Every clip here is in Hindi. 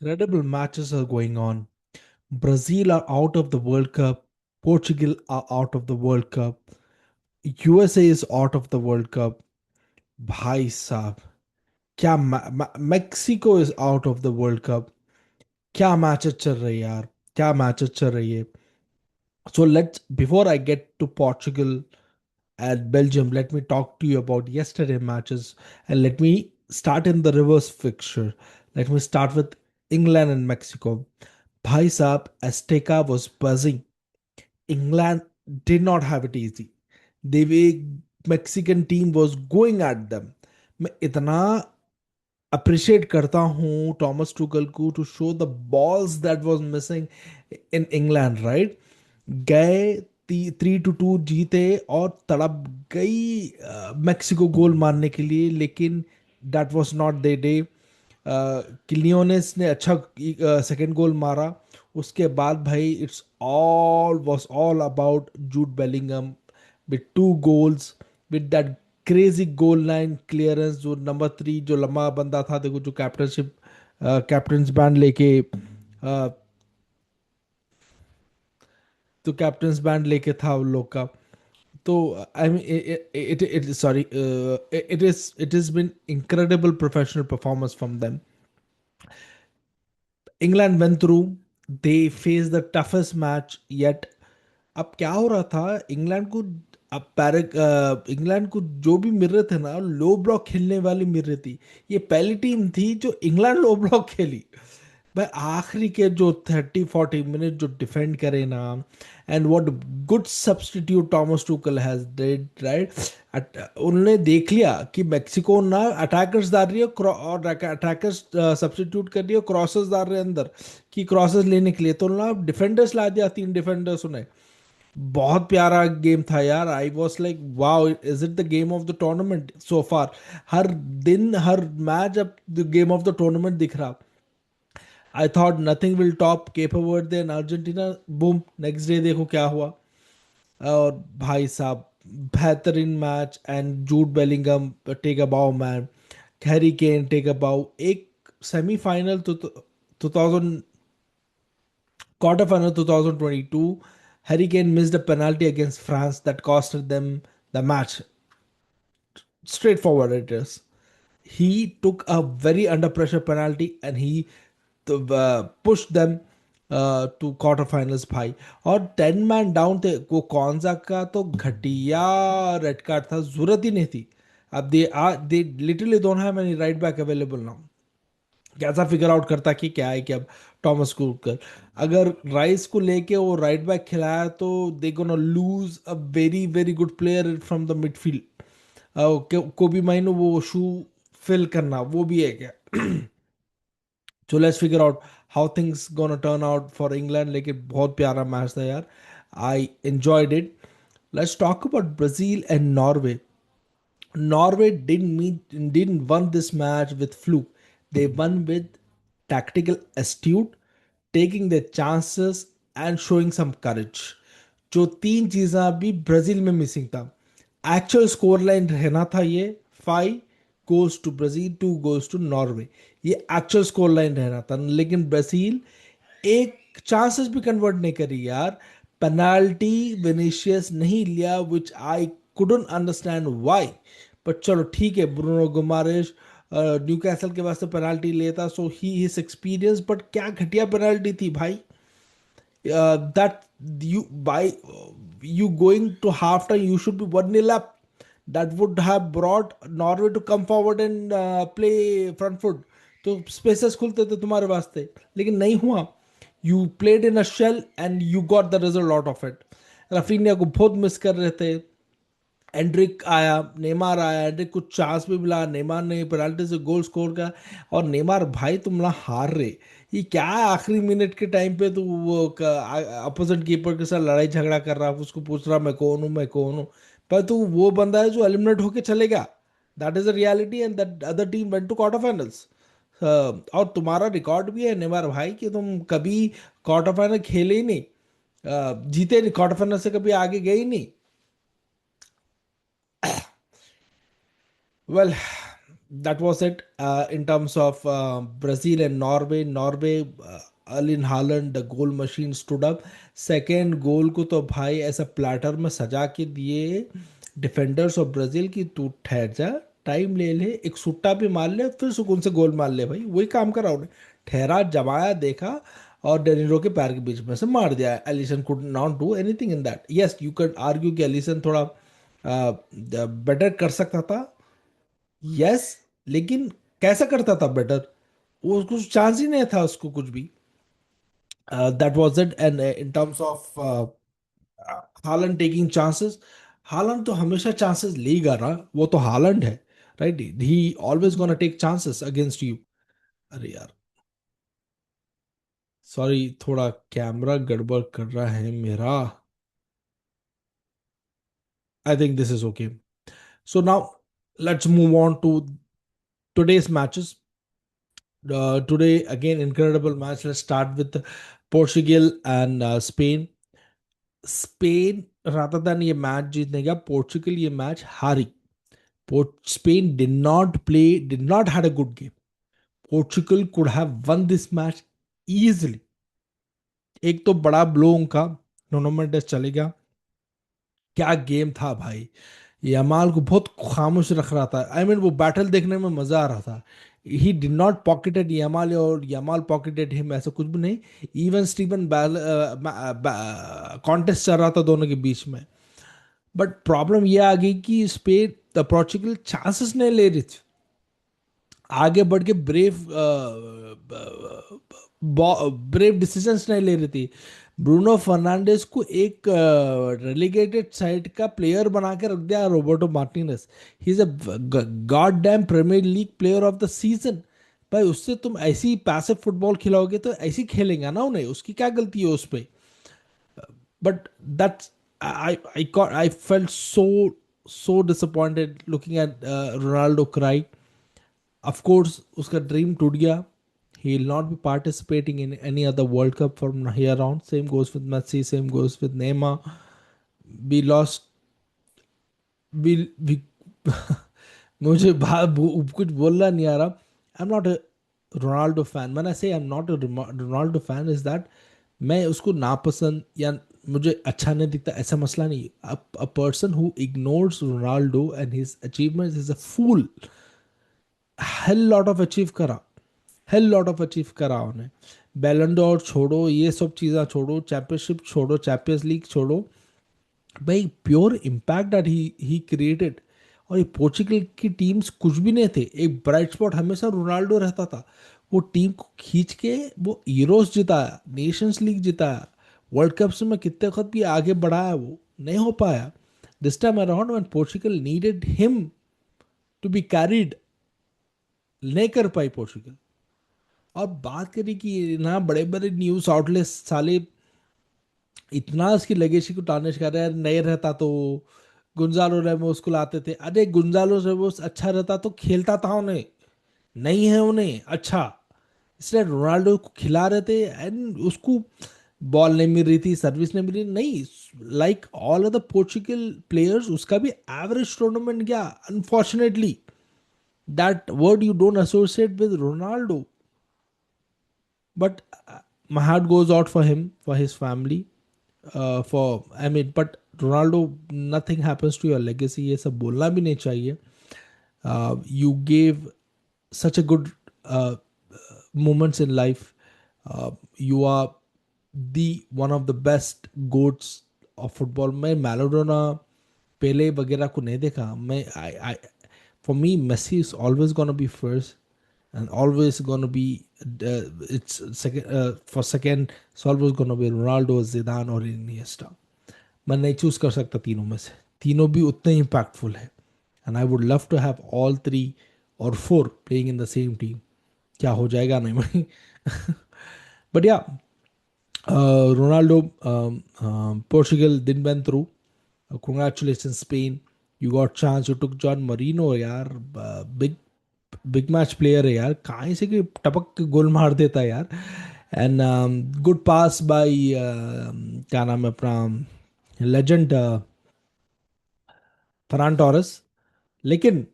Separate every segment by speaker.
Speaker 1: Incredible matches are going on. Brazil are out of the World Cup. Portugal are out of the World Cup. USA is out of the World Cup. भाई साहब क्या Mexico is out of the world cup. क्या मैचेस चल रही है यार. क्या मैचेस चल रही है. So let's before I get to Portugal and Belgium, let me talk to you about yesterday matches and let me start in the reverse fixture. Let me start with England and Mexico. Bhai Saab, Azteca was buzzing. England did not have it easy. The Mexican team was going at them. मैं इतना अप्रिशिएट करता हूँ टॉमस टूकल को to show the balls that was missing in England right. गए 3-2 जीते और तड़प गई मेक्सिको गोल मारने के लिए, लेकिन that was not the day. किलियोनेस ने अच्छा सेकंड गोल मारा. उसके बाद भाई it's all was all about Jude Bellingham with 2 goals with that crazy goal line clearance. जो नंबर 3 जो लंबा बंदा था देखो, जो कैप्टनशिप कैप्टन्स बैंड लेके तो कैप्टन्स बैंड लेके था उन लोग का. तो I mean it it sorry it is been incredible professional performance from them. England went through. They faced the toughest match yet. अब क्या हो रहा था इंग्लैंड को. अब इंग्लैंड को जो भी मिल रहे थे ना, लो ब्लॉक खेलने वाली मिल रही थी. ये पहली टीम थी जो इंग्लैंड लो ब्लॉक खेली भाई. आखिरी के जो 30-40 मिनट जो डिफेंड करे ना, and what good substitute Thomas Tuchel has did right. उन्होंने देख लिया कि मेक्सिको ना अटैकर्स डाल रही है और अटैकर्स सब्स्टिट्यूट कर रही है, क्रॉसेस डाल रहे हैं अंदर कि क्रॉसेस लेने के लिए. तो उन्होंने डिफेंडर्स ला दिया, 3 डिफेंडर्स उन्हें. बहुत प्यारा गेम था यार. I was like wow, is it the game of the tournament so far. हर दिन हर मैच अब the game of the tournament दिख रहा. I thought nothing will top Cape Verde and Argentina. Boom, next day देखो क्या हुआ. और भाई साहब बेहतरीन match. And Jude Bellingham take a bow man. Harry Kane take a bow. एक सेमीफाइनल तो 2000 quarter final 2022, Harry Kane missed a penalty against France that costed them the match. Straightforward it is. He took a very under pressure penalty and he pushed them to quarterfinals भाई. और 10 मैन डाउन थे. वो कौनसा का तो घटिया रेड कार्ड था, जरूरत ही नहीं थी. अब they literally don't have any right back available now. कैसा फिगर आउट करता कि क्या है कि अब टॉमस कुकर अगर राइस को लेके वो राइट बैक खिलाया तो they gonna lose a very very good player from the midfield. कोबी माइनो वो शू फिल करना वो भी है क्या. So let's figure out how things gonna turn out for England. लेकिन बहुत प्यारा मैच था यार. I enjoyed it. Let's talk about Brazil and Norway. Norway didn't won this match with fluke. They won with tactical astute, taking their chances and showing some courage. जो 3 चीज़ें अभी ब्राजील में मिसिंग था. एक्चुअल स्कोर लाइन रहना था ये 5 goals to Brazil, 2 goals to Norway. ये एक्चुअल स्कोर लाइन रहना था, लेकिन ब्राजील एक चांसेस भी कन्वर्ट नहीं करी यार. पेनाल्टी विनीशियस नहीं लिया, which I couldn't understand why. But चलो ठीक है, ब्रूनो गुमारेश न्यू कैसल के वास्ते पेनाल्टी लेता, सो ही हिज एक्सपीरियंस. बट क्या घटिया पेनाल्टी थी भाई. That you by you going to halftime, you should be 1-0 up. That would have brought Norway to come forward and play front foot. तो स्पेसेस खुलते थे तुम्हारे वास्ते, लेकिन नहीं हुआ. You played in a shell and you got the result out of it. Raphinha को बहुत मिस कर रहे थे. एंड्रिक आया, नेमार आया. एंड्रिक को चांस भी मिला, नेमार ने पेनाल्टी से गोल स्कोर का. और नेमार भाई तुम ना हार रहे. ये क्या है, आखिरी मिनट के टाइम पे तो वो अपोजिट कीपर के साथ लड़ाई झगड़ा कर रहा, उसको पूछ रहा मैं कौन हूँ मैं कौन हूँ. पर तू वो बंदा है जो एलिमिनेट होके चलेगा. That is the reality and that other team went to quarter finals. और तुम्हारा रिकॉर्ड भी है नेमार भाई कि तुम कभी क्वार्टर फाइनल खेले ही नहीं. जीते नहीं क्वार्टर फाइनल से, कभी आगे गए ही नहीं. Well, that was it in terms of Brazil and Norway. Norway, Erling Haaland, the goal machine stood up. Second गोल को तो भाई ऐसा प्लेटर में सजा के दिए डिफेंडर्स ऑफ ब्राजील की, तू ठहर जा, टाइम ले ले, एक सुट्टा भी मार ले, फिर सुकून से गोल मार ले भाई, वही काम करा उन्हें। ठहरा, जमाया, देखा, और डेनिरो के पैर के बीच में से मार दिया। Alisson could not do anything in that. Yes, you can argue कि एलिसन थोड़ा बेटर कर सकता था, यस, लेकिन कैसा करता था बेटर? वो कुछ चांस ही नहीं था उसको कुछ भी। That was it. And in terms of Holland taking chances, Holland तो हमेशा चांसेस लेगा ना, वो तो हालैंड है, right? He always gonna take chances against you. अरे यार, सॉरी, थोड़ा कैमरा गड़बड़ कर रहा है मेरा। I think this is okay. So now let's move on to today's matches. Today again, incredible match. Let's start with Portugal and Spain. Spain rather than ये मैच जीतने का, पोर्चुगल ये मैच हारी। Spain did not had a good game. Portugal could have won this match easily. एक तो बड़ा ब्लो उनका, टूर्नामेंट चले गया। क्या गेम था भाई! यमाल को बहुत खामोश रख रहा था। आई I मीन वो बैटल देखने में मजा आ रहा था। He did not pocketed Yamal और यमाल पॉकेटेड हिम, ऐसा कुछ भी नहीं। इवन स्टीवन कॉन्टेस्ट चल रहा था दोनों के बीच में। बट प्रॉब्लम ये आ गई कि स्पेन, पोर्चुगल चांसेस नहीं ले रही थी, आगे बढ़ के ब्रेव डिसीजंस नहीं ले रही थी। ब्रूनो फर्नांडिस को एक रेलीगेटेड साइड का प्लेयर बना के रख दिया Roberto Martinez. He is a god damn premier league player of the season. भाई उससे तुम ऐसी पैसिव फुटबॉल खिलाओगे तो ऐसी खेलेंगे ना उन्हें, उसकी क्या गलती है उस पर? But that's I felt so disappointed looking at Ronaldo cry. Of course, उसका ड्रीम टूट गया. He will not be participating in any other World Cup from here on. Same goes with Messi. Same goes with Neymar. We lost. We मुझे कुछ बोलना नहीं आ रहा. I'm not a Ronaldo fan. When I say I'm not a Ronaldo fan, is that मैं उसको नापसंद या मुझे अच्छा नहीं दिखता, ऐसा मसला नहीं। A person who ignores Ronaldo and his achievements is a fool. Hell lot of achieve करा, हेल लॉट ऑफ अचीव करा उन्हें। बैलन डोर छोड़ो, ये सब चीज़ें छोड़ो, चैंपियनशिप छोड़ो, चैंपियंस लीग छोड़ो, भाई pure impact that he created. और ये पोर्चुगल की टीम्स कुछ भी नहीं थे, एक ब्राइट स्पॉट हमेशा रोनाल्डो रहता था। वो टीम को खींच के वो यूरोस जिताया, नेशंस लीग जिताया, वर्ल्ड कप्स में कितने वक्त भी आगे बढ़ाया, वो नहीं हो पाया। This time around when Portugal needed him to be carried, नहीं कर पाई पोर्चुगल। और बात करें कि ना बड़े बड़े न्यूज़ आउटलेट्स साले इतना उसकी लेगेसी को टार्निश कर रहे हैं, नहीं रहता तो गुंजालो रेमोस को लाते थे। अरे गुंजालो रेमोस अच्छा रहता तो खेलता था उन्हें, नहीं है उन्हें अच्छा, इसलिए रोनाल्डो को खिला रहे थे। एंड उसको बॉल नहीं मिल रही थी, सर्विस नहीं मिल रही, नहीं, like all of the Portugal players, उसका भी एवरेज टूर्नामेंट गया unfortunately. That word you don't associate with Ronaldo. But my heart goes out for him, for his family, for I mean, but Ronaldo, nothing happens to your legacy. ये सब बोलना भी नहीं चाहिए. You gave such a good moments in life. You are the one of the best goats of football. मैं मैराडोना, पेले वगैरह को नहीं देखा मैं. I for me Messi is always gonna be first and always gonna be it's second, for second it's always gonna be Ronaldo, Zidane और Iniesta. मैं नहीं चूज कर सकता तीनों में से, तीनों भी उतने इम्पैक्टफुल है। And I would love to have all three और four playing in the same team. क्या हो जाएगा नहीं भाई। बट या, Ronaldo, Portugal didn't went through. Congratulations, Spain. You got chance. You took John Marino, यार, बिग मैच प्लेयर है यार, कहाँ से कि टपक के गोल मार देता है यार। एंड गुड पास बाय, क्या नाम है अपना, लेजेंड फरान टॉरस। लेकिन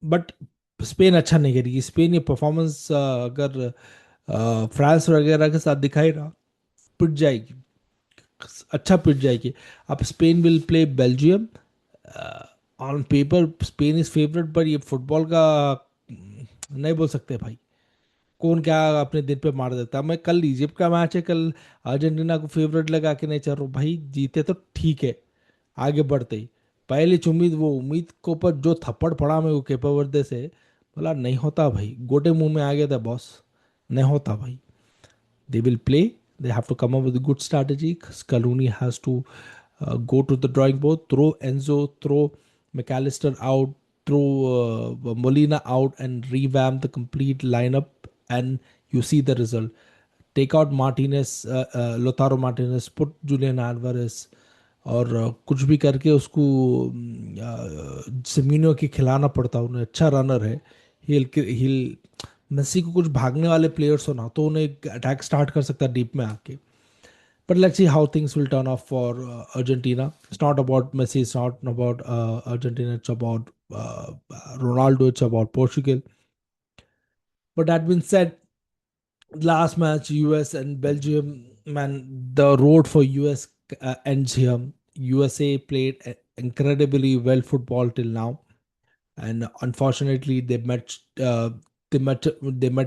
Speaker 1: बट स्पेन अच्छा नहीं करेगी। स्पेन ये परफॉर्मेंस अगर फ्रांस वगैरह के साथ दिखाई ना, पिट जाएगी, अच्छा पिट जाएगी। अब Spain will play Belgium. On paper Spain is favourite, पर ये फुटबॉल का नहीं बोल सकते भाई, कौन क्या अपने दिल पे मार देता है। मैं कल इजिप्ट का मैच है, कल अर्जेंटीना को फेवरेट लगा के नहीं चल रहा हूँ भाई, जीते तो ठीक है, आगे बढ़ते ही पहली उम्मीद, वो उम्मीद को पर जो थप्पड़ पड़ा मैं वो केपा वर्दे से, बोला नहीं होता भाई, गोटे मुंह में आ गया था बॉस, नहीं होता भाई। They will play. They have to come up with a good strategy. Scaloni has to go to the drawing board, throw Enzo, throw McAllister out, throw Molina out, and revamp the complete lineup. And you see the result. Take out Martinez, Lautaro Martinez, put Julian Alvarez, और कुछ भी करके उसको सेमिनो की खिलाना पड़ता, उन्हें अच्छा रनर है। हिल मेसी को कुछ भागने वाले प्लेयर्स हो ना, तो उन्हें अटैक स्टार्ट कर सकता है डीप में आके। But let's see how things will turn off for Argentina. It's not about Messi, it's not about Argentina, it's about Ronaldo, it's about Portugal. But that been said, last match US and Belgium, man, the road for US ends here. USA played incredibly well football till now, and unfortunately they met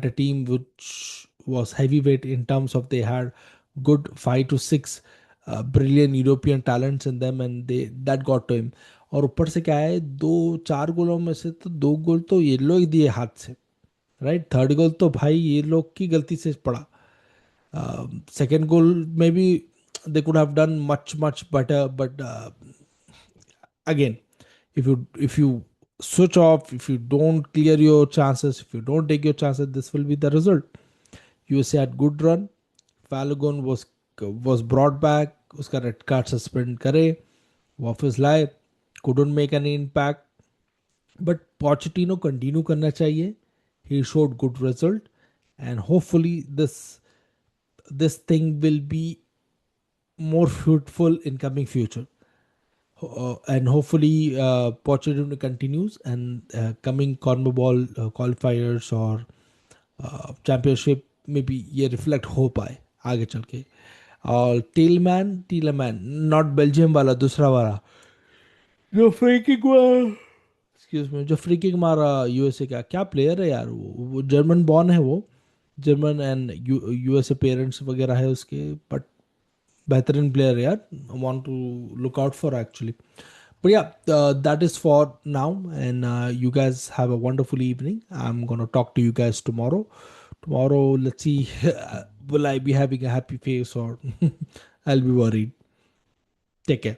Speaker 1: a team which was heavyweight in terms of they had good 5 to 6 brilliant European talents in them, and they that got to him. और ऊपर से क्या है, दो चार गोलों में से तो दो गोल तो ये लोग दिए हाथ से, राइट। थर्ड गोल तो भाई ये लोग की गलती से पड़ा। Second goal, maybe they could have done much better, but again, if you switch off, if you don't clear your chances, if you don't take your chances, this will be the result. USA had good run. Falagon was brought back, उसका रेड कार्ड सस्पेंड करे, वापस लाए, couldn't make any impact. But Pochettino continue करना चाहिए. He showed good result, and hopefully this thing will be more fruitful in coming future. And hopefully Pochettino continues, and coming CONMEBOL qualifiers or championship में भी ये रिफ्लेक्ट हो पाए आगे चल के। और टीलमैन नॉट बेल्जियम वाला, दूसरा वाला जो फ्री किक एक्सक्यूज मी, जो फ्री किक मारा यूएसए का, क्या प्लेयर है यार वो जर्मन बॉर्न है वो, जर्मन एंड यूएसए पेरेंट्स वगैरह है उसके, बट बेहतरीन प्लेयर है यार, want to look out for actually. But yeah, that is for now, and you guys have a wonderful evening. I'm gonna talk to you guys tomorrow. Tomorrow, let's see, will I be having a happy face or I'll be worried. Take care.